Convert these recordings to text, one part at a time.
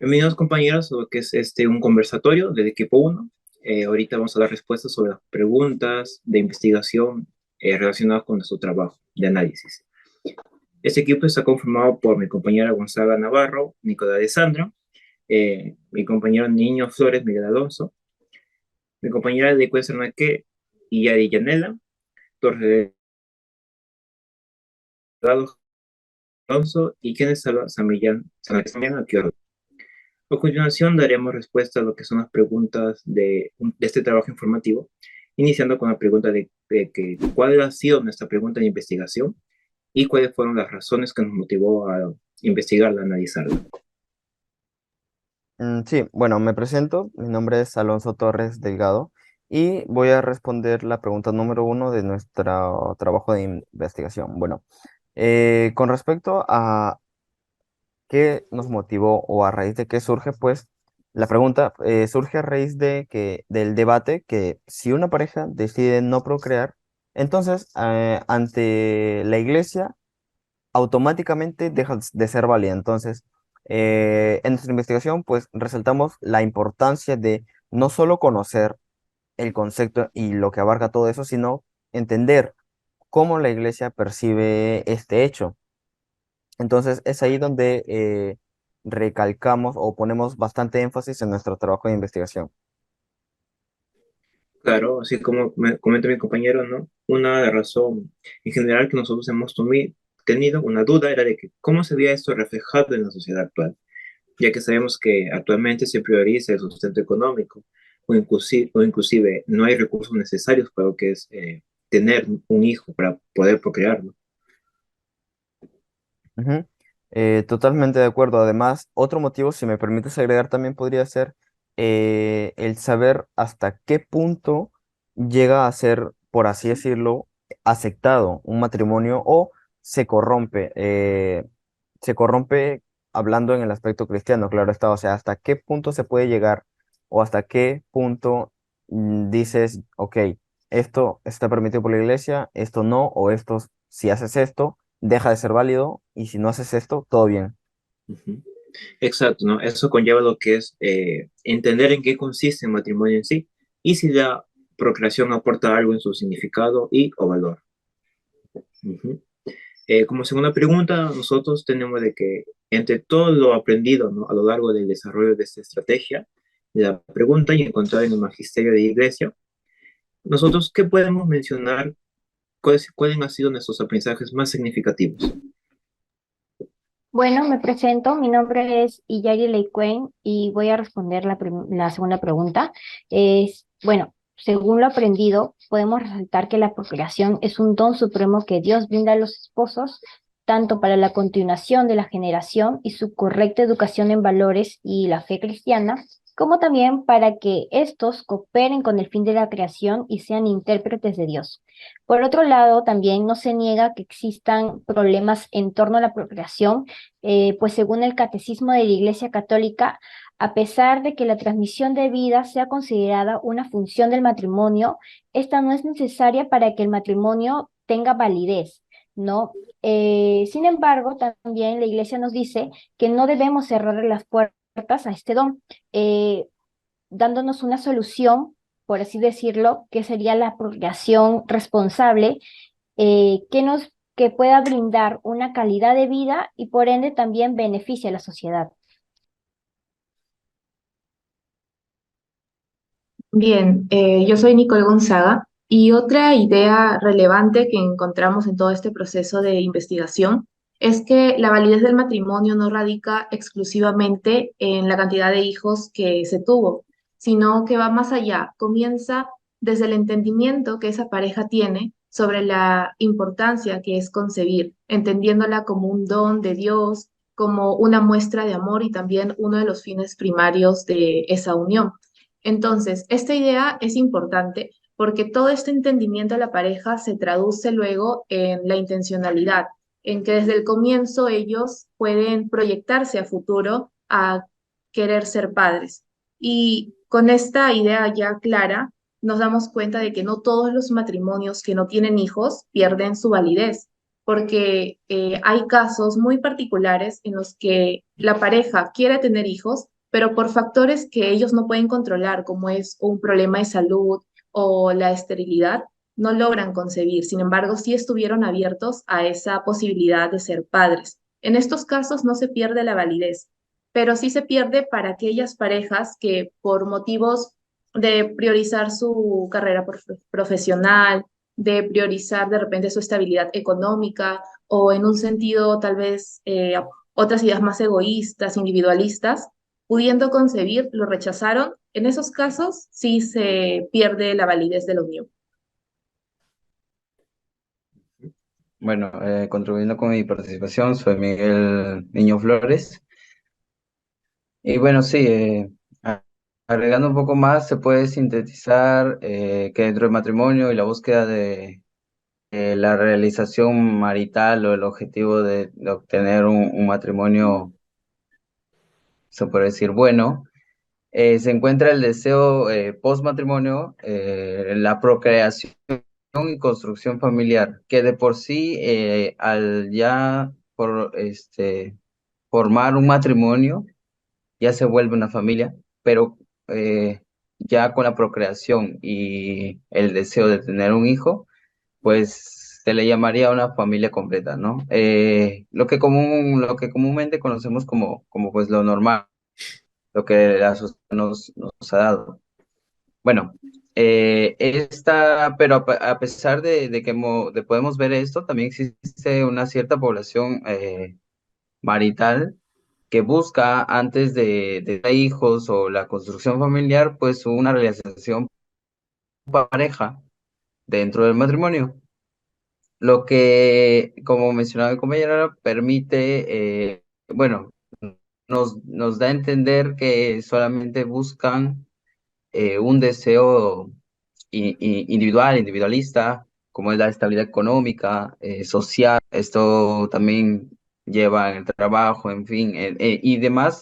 Bienvenidos compañeros a lo que es un conversatorio del equipo uno. Ahorita vamos a dar respuestas sobre las preguntas de investigación relacionadas con nuestro trabajo de análisis. Este equipo está conformado por mi compañera Gonzaga Navarro, Nicolás de Sandra, mi compañero Niño Flores Miguel Alonso, mi compañera de Cuesarnaque y Yadi Yanela, Torres Delgado Alonso y quienes habla San Millán Aquiodo. A continuación daremos respuesta a lo que son las preguntas de este trabajo informativo, iniciando con la pregunta de cuál ha sido nuestra pregunta de investigación y cuáles fueron las razones que nos motivó a investigarla, a analizarla. Sí, bueno, me presento. Mi nombre es Alonso Torres Delgado y voy a responder la pregunta número uno de nuestro trabajo de investigación. Bueno, con respecto a qué nos motivó o a raíz de qué surge, pues la pregunta surge a raíz del debate que si una pareja decide no procrear, entonces ante la iglesia automáticamente deja de ser válida. Entonces, en nuestra investigación, pues resaltamos la importancia de no solo conocer el concepto y lo que abarca todo eso, sino entender cómo la iglesia percibe este hecho. Entonces, es ahí donde recalcamos o ponemos bastante énfasis en nuestro trabajo de investigación. Claro, así como me comenta mi compañero, ¿no? Una razón en general que nosotros hemos tenido una duda era de que cómo se veía esto reflejado en la sociedad actual, ya que sabemos que actualmente se prioriza el sustento económico o inclusive no hay recursos necesarios para lo que es tener un hijo para poder procrearlo. Ujú. Totalmente de acuerdo. Además, otro motivo, si me permites agregar, también podría ser el saber hasta qué punto llega a ser, por así decirlo, aceptado un matrimonio o se corrompe hablando en el aspecto cristiano, claro está. O sea, hasta qué punto se puede llegar o hasta qué punto dices, ok, esto está permitido por la iglesia, esto no, o esto, si haces esto deja de ser válido y si no haces esto, todo bien. Ujú. Exacto, ¿no? Eso conlleva lo que es entender en qué consiste el matrimonio en sí y si la procreación aporta algo en su significado y o valor. Ujú. Como segunda pregunta, nosotros tenemos de que entre todo lo aprendido, ¿no? A lo largo del desarrollo de esta estrategia, la pregunta y encontrada en el magisterio de iglesia, nosotros, ¿qué podemos mencionar? ¿Cuáles han sido nuestros aprendizajes más significativos? Bueno, me presento, mi nombre es Iyari Leicuen y voy a responder la segunda pregunta. Bueno, según lo aprendido, podemos resaltar que la procreación es un don supremo que Dios brinda a los esposos, tanto para la continuación de la generación y su correcta educación en valores y la fe cristiana, como también para que éstos cooperen con el fin de la creación y sean intérpretes de Dios. Por otro lado, también no se niega que existan problemas en torno a la procreación, pues según el Catecismo de la Iglesia Católica, a pesar de que la transmisión de vida sea considerada una función del matrimonio, esta no es necesaria para que el matrimonio tenga validez, ¿no? Sin embargo, también la Iglesia nos dice que no debemos cerrar las puertas a este don, eh, dándonos una solución, por así decirlo, que sería la procreación responsable, que pueda brindar una calidad de vida y por ende también beneficie a la sociedad. Bien, yo soy Nicole Gonzaga y otra idea relevante que encontramos en todo este proceso de investigación es que la validez del matrimonio no radica exclusivamente en la cantidad de hijos que se tuvo, sino que va más allá, comienza desde el entendimiento que esa pareja tiene sobre la importancia que es concebir, entendiéndola como un don de Dios, como una muestra de amor y también uno de los fines primarios de esa unión. Entonces, esta idea es importante porque todo este entendimiento de la pareja se traduce luego en la intencionalidad, en que desde el comienzo ellos pueden proyectarse a futuro a querer ser padres. Y con esta idea ya clara, nos damos cuenta de que no todos los matrimonios que no tienen hijos pierden su validez, porque hay casos muy particulares en los que la pareja quiere tener hijos, pero por factores que ellos no pueden controlar, como es un problema de salud o la esterilidad, no logran concebir. Sin embargo, sí estuvieron abiertos a esa posibilidad de ser padres. En estos casos no se pierde la validez, pero sí se pierde para aquellas parejas que por motivos de priorizar su carrera profesional, de priorizar de repente su estabilidad económica o en un sentido tal vez otras ideas más egoístas, individualistas, pudiendo concebir, lo rechazaron. En esos casos sí se pierde la validez de la unión. Bueno, contribuyendo con mi participación, soy Miguel Niño Flores. Y bueno, sí, agregando un poco más, se puede sintetizar que dentro del matrimonio y la búsqueda de la realización marital o el objetivo de obtener un matrimonio, se puede decir, bueno, se encuentra el deseo post-matrimonio, la procreación y construcción familiar, que de por sí, al ya formar un matrimonio, ya se vuelve una familia, pero ya con la procreación y el deseo de tener un hijo, pues se le llamaría una familia completa, ¿no? Lo que comúnmente conocemos como pues lo normal, lo que la sociedad nos ha dado. Bueno, pero a pesar de que podemos ver esto, también existe una cierta población marital que busca antes de tener hijos o la construcción familiar, pues una realización pareja dentro del matrimonio. Lo que, como mencionaba mi compañera, permite, bueno, nos da a entender que solamente buscan un deseo individualista, como es la estabilidad económica, social. Esto también lleva en el trabajo, en fin, y demás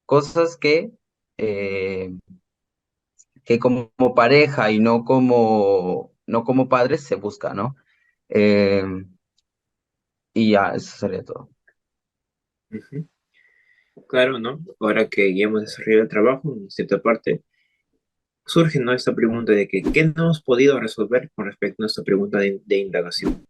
cosas eh, que como pareja y no como padres se busca, ¿no? Eh, y ya, eso sería todo. Ujú. Claro, ¿no? Ahora que ya hemos desarrollado el trabajo, en cierta parte, surge, ¿no?, esta pregunta de que, ¿qué no hemos podido resolver con respecto a nuestra pregunta de indagación?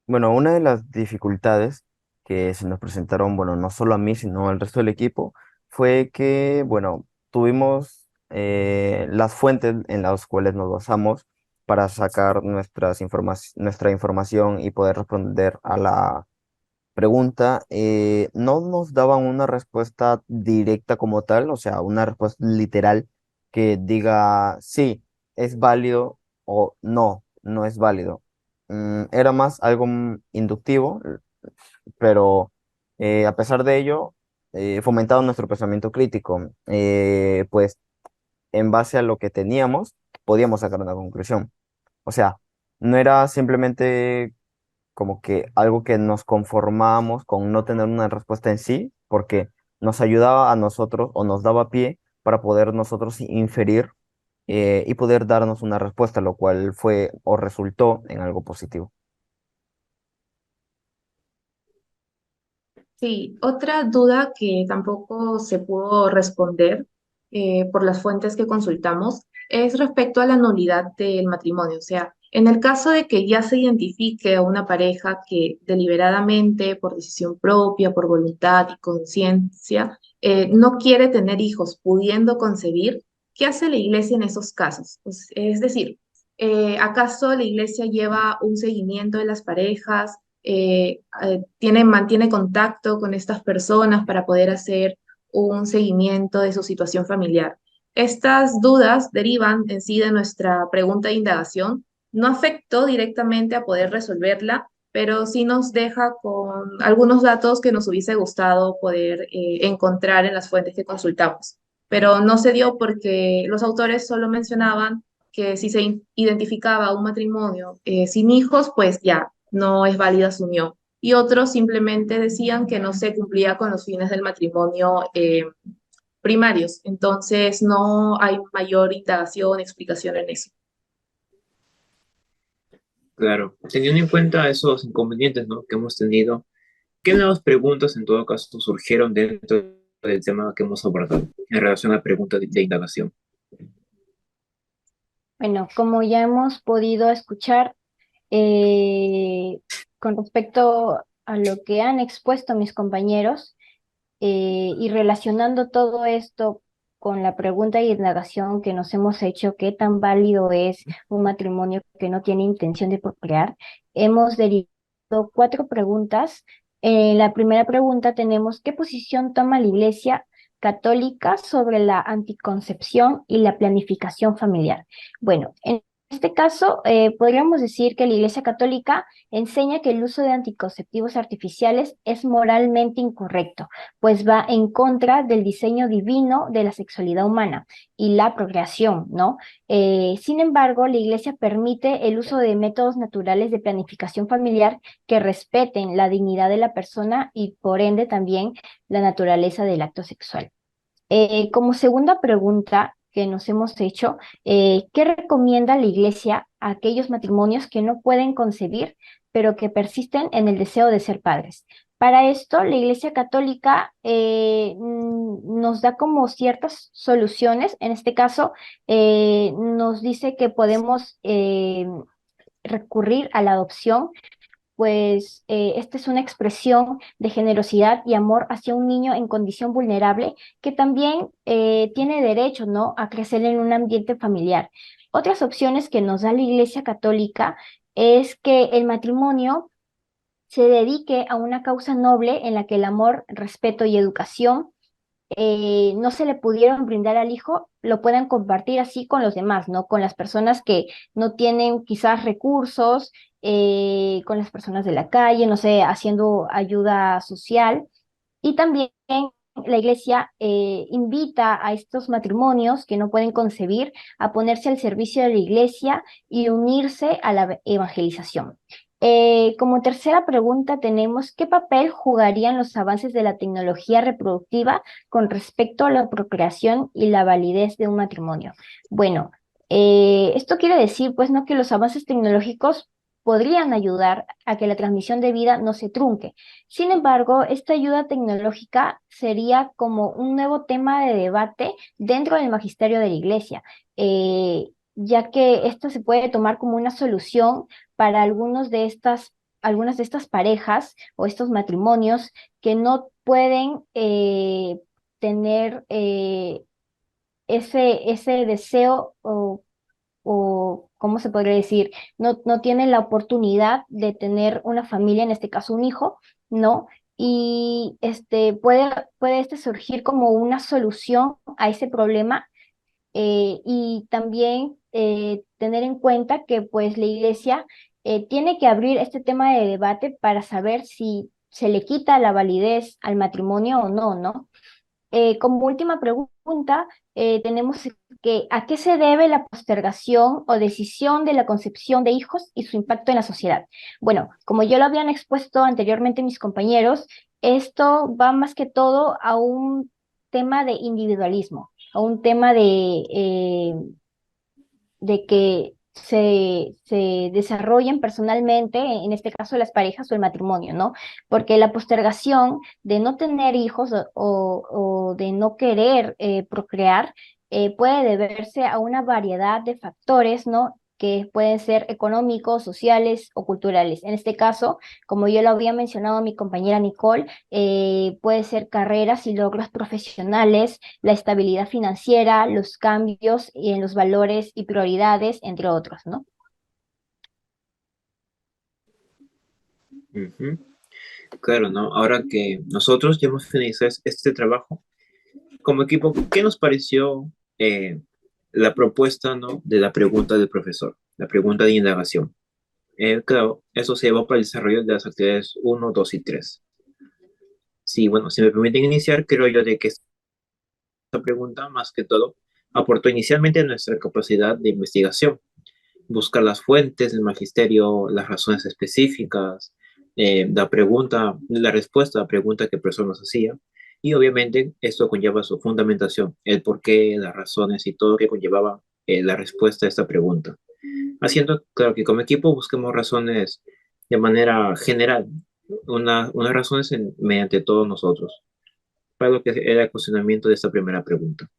Bueno, una de las dificultades que se nos presentaron, bueno, no solo a mí, sino al resto del equipo, fue que, bueno, tuvimos las fuentes en las cuales nos basamos para sacar nuestra información y poder responder a la pregunta. No nos daban una respuesta directa como tal, o sea, una respuesta literal que diga sí, es válido o no, no es válido. Era más algo inductivo, pero a pesar de ello, fomentaba nuestro pensamiento crítico. Pues en base a lo que teníamos, podíamos sacar una conclusión. O sea, no era simplemente como que algo que nos conformábamos con no tener una respuesta en sí, porque nos ayudaba a nosotros o nos daba pie para poder nosotros inferir y poder darnos una respuesta, lo cual fue o resultó en algo positivo. Sí, otra duda que tampoco se pudo responder por las fuentes que consultamos es respecto a la nulidad del matrimonio. O sea, en el caso de que ya se identifique a una pareja que deliberadamente, por decisión propia, por voluntad y conciencia, no quiere tener hijos, pudiendo concebir, ¿qué hace la iglesia en esos casos? Es decir, ¿acaso la iglesia lleva un seguimiento de las parejas? Mantiene contacto con estas personas para poder hacer un seguimiento de su situación familiar. Estas dudas derivan en sí de nuestra pregunta de indagación. No afectó directamente a poder resolverla, pero sí nos deja con algunos datos que nos hubiese gustado poder encontrar en las fuentes que consultamos. Pero no se dio porque los autores solo mencionaban que si se identificaba un matrimonio sin hijos, pues ya no es válida su unión. Y otros simplemente decían que no se cumplía con los fines del matrimonio primarios. Entonces no hay mayor indagación, explicación en eso. Claro, teniendo en cuenta esos inconvenientes, ¿no?, que hemos tenido, ¿qué nuevas preguntas en todo caso surgieron dentro del tema que hemos abordado en relación a la pregunta de indagación? Bueno, como ya hemos podido escuchar, eh, con respecto a lo que han expuesto mis compañeros, y relacionando todo esto con la pregunta y indagación que nos hemos hecho, ¿qué tan válido es un matrimonio que no tiene intención de procrear? Hemos derivado cuatro preguntas. En la primera pregunta tenemos, ¿qué posición toma la Iglesia Católica sobre la anticoncepción y la planificación familiar? Bueno, en este caso, podríamos decir que la Iglesia Católica enseña que el uso de anticonceptivos artificiales es moralmente incorrecto, pues va en contra del diseño divino de la sexualidad humana y la procreación, ¿no? Sin embargo, la Iglesia permite el uso de métodos naturales de planificación familiar que respeten la dignidad de la persona y por ende también la naturaleza del acto sexual. Como segunda pregunta que nos hemos hecho, ¿qué recomienda la Iglesia a aquellos matrimonios que no pueden concebir, pero que persisten en el deseo de ser padres? Para esto, la Iglesia Católica nos da como ciertas soluciones. En este caso, nos dice que podemos recurrir a la adopción, pues esta es una expresión de generosidad y amor hacia un niño en condición vulnerable que también tiene derecho, ¿no?, a crecer en un ambiente familiar. Otras opciones que nos da la Iglesia Católica es que el matrimonio se dedique a una causa noble en la que el amor, respeto y educación no se le pudieron brindar al hijo, lo puedan compartir así con los demás, ¿no? Con las personas que no tienen quizás recursos, con las personas de la calle, no sé, haciendo ayuda social. Y también la iglesia invita a estos matrimonios que no pueden concebir a ponerse al servicio de la iglesia y unirse a la evangelización. Como tercera pregunta tenemos, ¿qué papel jugarían los avances de la tecnología reproductiva con respecto a la procreación y la validez de un matrimonio? Bueno, esto quiere decir, pues, no, que los avances tecnológicos podrían ayudar a que la transmisión de vida no se trunque. Sin embargo, esta ayuda tecnológica sería como un nuevo tema de debate dentro del magisterio de la Iglesia, ya que esto se puede tomar como una solución para algunas de estas parejas o estos matrimonios que no pueden tener ese deseo o, ¿cómo se podría decir? No tienen la oportunidad de tener una familia, en este caso un hijo, ¿no? Y puede este surgir como una solución a ese problema, y también tener en cuenta que pues la iglesia tiene que abrir este tema de debate para saber si se le quita la validez al matrimonio o no, ¿no? Como última pregunta, tenemos que ¿a qué se debe la postergación o decisión de la concepción de hijos y su impacto en la sociedad? Bueno, como ya lo habían expuesto anteriormente mis compañeros, esto va más que todo a un tema de individualismo, a un tema de que se desarrollen personalmente, en este caso las parejas o el matrimonio, ¿no? Porque la postergación de no tener hijos o de no querer procrear puede deberse a una variedad de factores, ¿no? Que pueden ser económicos, sociales o culturales. En este caso, como yo lo había mencionado mi compañera Nicole, puede ser carreras y logros profesionales, la estabilidad financiera, los cambios en los valores y prioridades, entre otros, ¿no? Ujú. Claro, ¿no? Ahora que nosotros ya hemos finalizado este trabajo como equipo, ¿qué nos pareció la propuesta, ¿no?, de la pregunta del profesor, la pregunta de indagación? Claro, eso se llevó para el desarrollo de las actividades uno, 2 y 3. Sí, bueno, si me permiten iniciar, creo yo de que esta pregunta, más que todo, aportó inicialmente nuestra capacidad de investigación, buscar las fuentes del magisterio, las razones específicas, la respuesta a la pregunta que el profesor nos hacía, y obviamente esto conlleva su fundamentación, el porqué, las razones y todo lo que conllevaba la respuesta a esta pregunta. haciendo, claro, que como equipo busquemos razones de manera general, unas razones mediante todos nosotros, para lo que era el cuestionamiento de esta primera pregunta.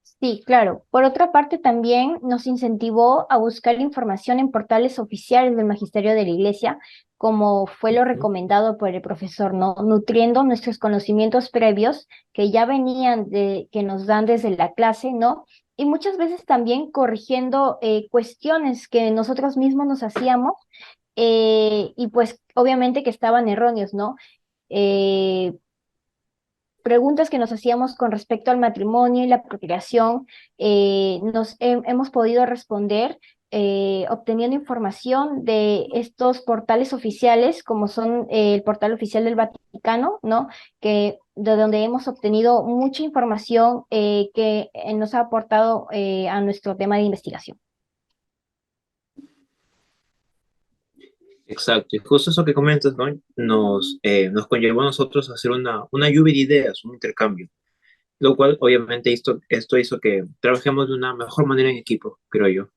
Sí, claro. Por otra parte, también nos incentivó a buscar información en portales oficiales del Magisterio de la Iglesia, como fue lo recomendado por el profesor, ¿no? Nutriendo nuestros conocimientos previos que ya venían que nos dan desde la clase, ¿no? Y muchas veces también corrigiendo cuestiones que nosotros mismos nos hacíamos y pues obviamente que estaban erróneos, ¿no? Eh, Preguntas que nos hacíamos con respecto al matrimonio y la procreación, hemos podido responder obteniendo información de estos portales oficiales, como son el portal oficial del Vaticano, ¿no? De donde hemos obtenido mucha información que nos ha aportado a nuestro tema de investigación. Exacto, y justo eso que comentas, ¿no? Nos conllevó a nosotros a hacer una lluvia de ideas, un intercambio, lo cual obviamente esto hizo que trabajemos de una mejor manera en equipo, creo yo.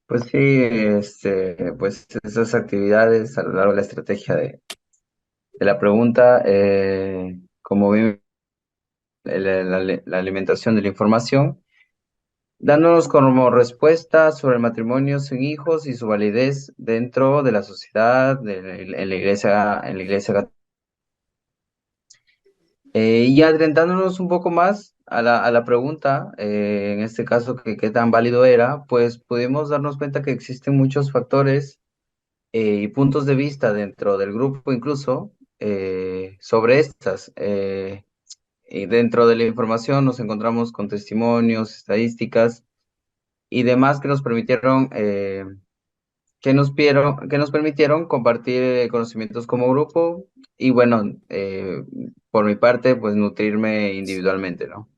Pues sí, pues esas actividades a lo largo de la estrategia de la pregunta, como bien la alimentación de la información, dándonos como respuesta sobre el matrimonio sin hijos y su validez dentro de la sociedad, en la iglesia católica. Y adentrándonos un poco más a la pregunta, en este caso, que qué tan válido era, pues pudimos darnos cuenta que existen muchos factores y puntos de vista dentro del grupo incluso sobre estas. Y dentro de la información nos encontramos con testimonios, estadísticas y demás que nos permitieron, que nos permitieron compartir conocimientos como grupo y bueno, por mi parte, pues nutrirme individualmente, ¿no?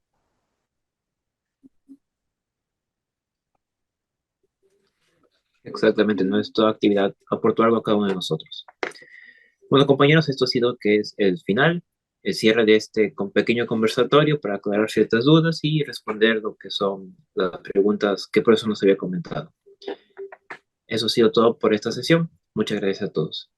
Exactamente, ¿no? Esta actividad aportó algo a cada uno de nosotros. Bueno, compañeros, esto ha sido que es el final, el cierre de este pequeño conversatorio para aclarar ciertas dudas y responder lo que son las preguntas que por eso nos había comentado. Eso ha sido todo por esta sesión. Muchas gracias a todos.